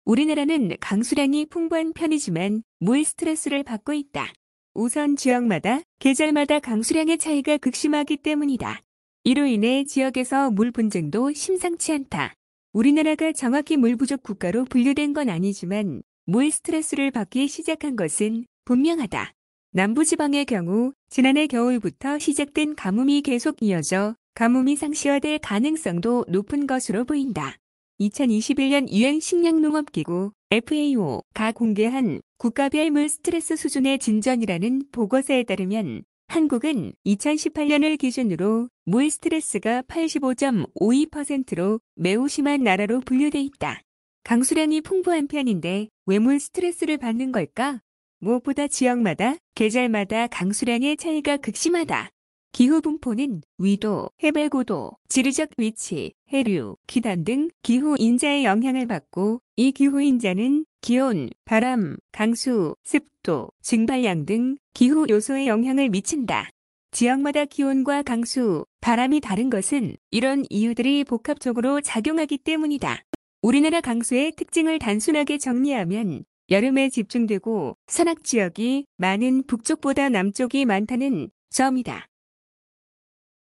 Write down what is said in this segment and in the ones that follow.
우리나라는 강수량이 풍부한 편이지만 물 스트레스를 받고 있다. 우선 지역마다, 계절마다 강수량의 차이가 극심하기 때문이다. 이로 인해 지역에서 물 분쟁도 심상치 않다. 우리나라가 정확히 물 부족 국가로 분류된 건 아니지만 물 스트레스를 받기 시작한 것은 분명하다. 남부지방의 경우 지난해 겨울부터 시작된 가뭄이 계속 이어져 가뭄이 상시화될 가능성도 높은 것으로 보인다. 2021년 유엔 식량농업기구 FAO가 공개한 국가별 물 스트레스 수준의 진전이라는 보고서에 따르면 한국은 2018년을 기준으로 물 스트레스가 85.52%로 매우 심한 나라로 분류돼 있다. 강수량이 풍부한 편인데 왜 물 스트레스를 받는 걸까? 무엇보다 지역마다, 계절마다 강수량의 차이가 극심하다. 기후 분포는 위도, 해발 고도, 지리적 위치, 해류, 기단 등 기후 인자의 영향을 받고 이 기후 인자는 기온, 바람, 강수, 습도, 증발량 등 기후 요소에 영향을 미친다. 지역마다 기온과 강수, 바람이 다른 것은 이런 이유들이 복합적으로 작용하기 때문이다. 우리나라 강수의 특징을 단순하게 정리하면 여름에 집중되고 산악 지역이 많은 북쪽보다 남쪽이 많다는 점이다.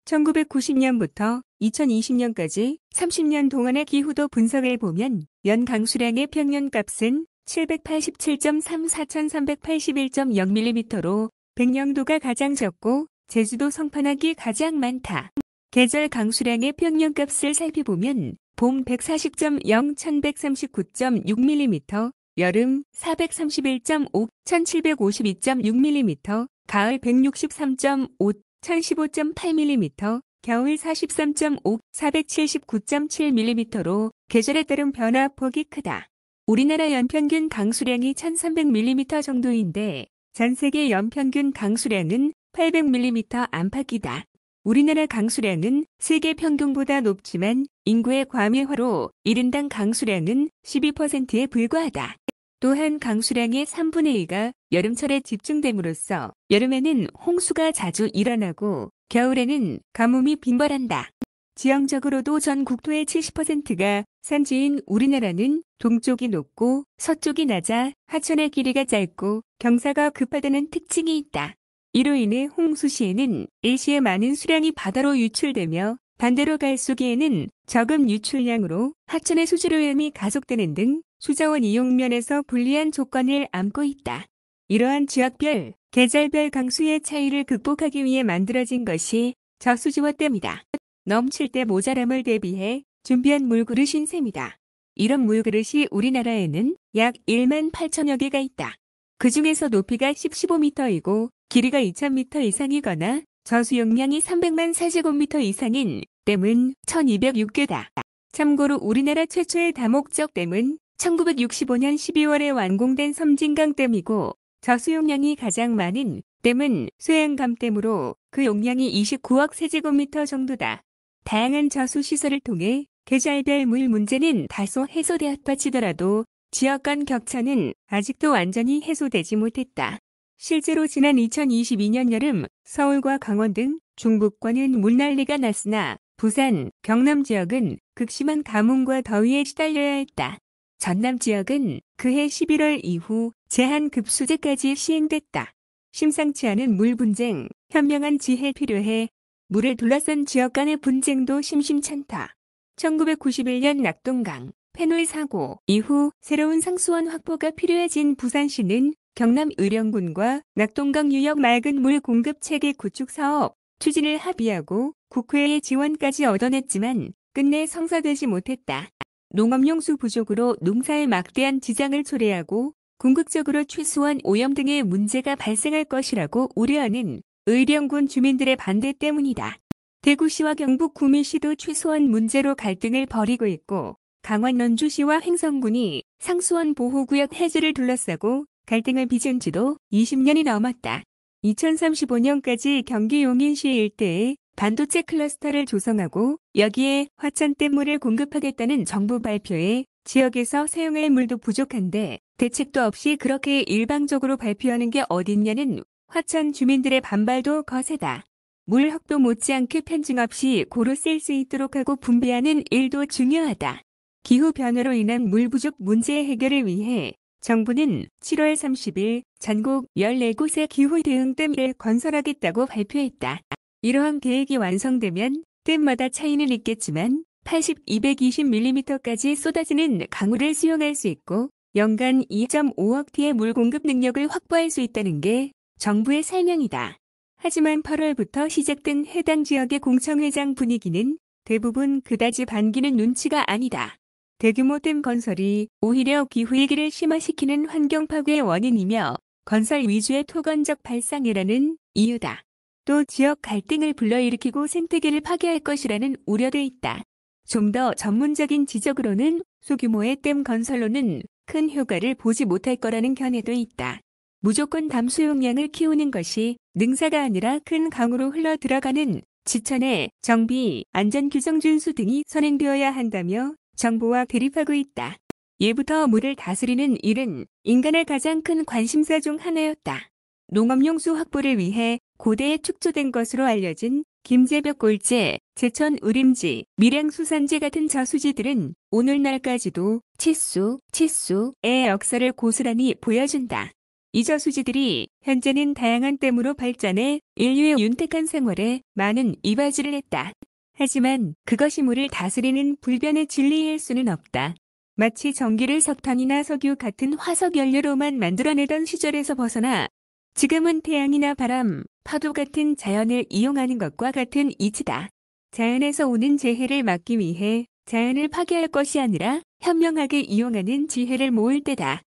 1990년부터 2020년까지 30년 동안의 기후도 분석을 보면 연 강수량의 평년값은 787.3 4381.0mm로 백령도가 가장 적고 제주도 성판악이 가장 많다. 계절 강수량의 평년값을 살펴보면 봄 140.0 1139.6mm, 여름 431.5 1752.6mm, 가을 163.5 1015.8mm, 겨울 43.5 479.7mm로 계절에 따른 변화폭이 크다. 우리나라 연평균 강수량이 1300mm 정도인데 전 세계 연평균 강수량은 800mm 안팎이다. 우리나라 강수량은 세계 평균보다 높지만 인구의 과밀화로 1인당 강수량은 12%에 불과하다. 또한 강수량의 3분의 2가 여름철에 집중됨으로써 여름에는 홍수가 자주 일어나고 겨울에는 가뭄이 빈번한다. 지형적으로도 전 국토의 70%가 산지인 우리나라는 동쪽이 높고 서쪽이 낮아 하천의 길이가 짧고 경사가 급하다는 특징이 있다. 이로 인해 홍수 시에는 일시에 많은 수량이 바다로 유출되며 반대로 갈수기에는 적은 유출량으로 하천의 수질오염이 가속되는 등 수자원 이용 면에서 불리한 조건을 안고 있다. 이러한 지역별, 계절별 강수의 차이를 극복하기 위해 만들어진 것이 저수지화댐이다. 넘칠 때 모자람을 대비해 준비한 물그릇인 셈이다. 이런 물그릇이 우리나라에는 약 1만 8천여 개가 있다. 그 중에서 높이가 15m이고 길이가 2000m 이상이거나 저수 용량이 300만 세제곱미터 이상인 댐은 1206개다. 참고로 우리나라 최초의 다목적 댐은 1965년 12월에 완공된 섬진강댐이고 저수 용량이 가장 많은 댐은 쇠양감댐으로 그 용량이 29억 세제곱미터 정도다. 다양한 저수 시설을 통해 계절별 물 문제는 다소 해소되었다 치더라도 지역 간 격차는 아직도 완전히 해소되지 못했다. 실제로 지난 2022년 여름 서울과 강원 등 중부권은 물난리가 났으나 부산, 경남 지역은 극심한 가뭄과 더위에 시달려야 했다. 전남 지역은 그해 11월 이후 제한급수제까지 시행됐다. 심상치 않은 물 분쟁, 현명한 지혜 필요해. 물을 둘러싼 지역 간의 분쟁도 심심찮다. 1991년 낙동강 패널 사고 이후 새로운 상수원 확보가 필요해진 부산시는 경남 의령군과 낙동강 유역 맑은 물 공급 체계 구축 사업 추진을 합의하고 국회의 지원까지 얻어냈지만 끝내 성사되지 못했다. 농업용수 부족으로 농사에 막대한 지장을 초래하고 궁극적으로 최소한 오염 등의 문제가 발생할 것이라고 우려하는 의령군 주민들의 반대 때문이다. 대구시와 경북 구미시도 최소한 문제로 갈등을 벌이고 있고 강원 원주시와 횡성군이 상수원 보호구역 해제를 둘러싸고 갈등을 빚은 지도 20년이 넘었다. 2035년까지 경기 용인시 일대에 반도체 클러스터를 조성하고 여기에 화천댐물을 공급하겠다는 정부 발표에 지역에서 사용할 물도 부족한데 대책도 없이 그렇게 일방적으로 발표하는 게 어딨냐는 화천 주민들의 반발도 거세다. 물 확보 못지않게 편증 없이 고루 쓸 수 있도록 하고 분배하는 일도 중요하다. 기후변화로 인한 물 부족 문제 해결을 위해 정부는 7월 30일 전국 14곳의 기후대응댐을 건설하겠다고 발표했다. 이러한 계획이 완성되면 댐마다 차이는 있겠지만 80, 220mm까지 쏟아지는 강우를 수용할 수 있고 연간 2.5억 T의 물 공급 능력을 확보할 수 있다는 게 정부의 설명이다. 하지만 8월부터 시작된 해당 지역의 공청회장 분위기는 대부분 그다지 반기는 눈치가 아니다. 대규모 댐 건설이 오히려 기후위기를 심화시키는 환경 파괴의 원인이며 건설 위주의 토건적 발상이라는 이유다. 또 지역 갈등을 불러일으키고 생태계를 파괴할 것이라는 우려도 있다. 좀 더 전문적인 지적으로는 소규모의 댐 건설로는 큰 효과를 보지 못할 거라는 견해도 있다. 무조건 담수용량을 키우는 것이 능사가 아니라 큰 강으로 흘러 들어가는 지천의 정비, 안전규정 준수 등이 선행되어야 한다며 정부와 대립하고 있다. 예부터 물을 다스리는 일은 인간의 가장 큰 관심사 중 하나였다. 농업용수 확보를 위해 고대에 축조된 것으로 알려진 김제벽 골재, 제천 우림지, 밀양수산지 같은 저수지들은 오늘날까지도 치수의 역사를 고스란히 보여준다. 이 저수지들이 현재는 다양한 댐으로 발전해 인류의 윤택한 생활에 많은 이바지를 했다. 하지만 그것이 물을 다스리는 불변의 진리일 수는 없다. 마치 전기를 석탄이나 석유 같은 화석 연료로만 만들어내던 시절에서 벗어나 지금은 태양이나 바람, 파도 같은 자연을 이용하는 것과 같은 이치다. 자연에서 오는 재해를 막기 위해 자연을 파괴할 것이 아니라 현명하게 이용하는 지혜를 모을 때다.